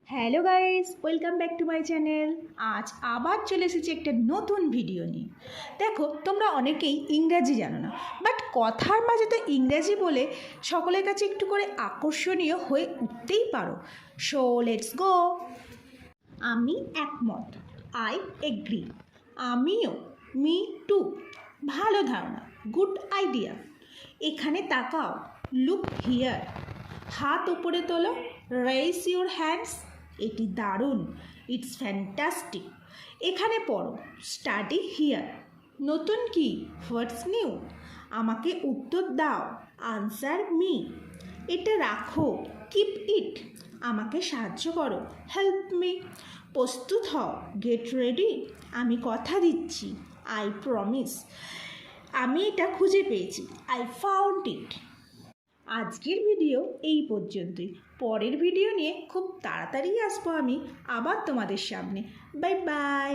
Hello guys, welcome back to my channel. আজ আবার চলে এসেছি একটা নতুন ভিডিও নিয়ে। দেখো, তোমরা অনেকেই ইংরাজি জানো না, বাট কথার মাঝে তো ইংরাজি বলে সকলের কাছে একটু করে আকর্ষণীয় হয়ে উঠতেই পারো। So let's go. আমি একমত, আই এগ্রি। আমিও, মি টু। ভালো ধারণা, গুড আইডিয়া। এখানে তাকাও, লুক হিয়ার। হাত উপরে তোলো, রেইজ ইউর হ্যান্ডস। এটি দারুণ, ইটস ফ্যান্টাস্টিক। এখানে পড়ো, স্টাডি হিয়ার। নতুন কি, হোয়াটস নিউ? আমাকে উত্তর দাও, আনসার মি। এটা রাখো, কিপ ইট। আমাকে সাহায্য করো, হেল্প মি। প্রস্তুত হও, গেট রেডি। আমি কথা দিচ্ছি, আই প্রমিস। আমি এটা খুঁজে পেয়েছি, আই ফাউন্ড ইট। আজকের ভিডিও এই পর্যন্তই। পরের ভিডিও নিয়ে খুব তাড়াতাড়ি আসবো আমি আবার তোমাদের সামনে। Bye bye.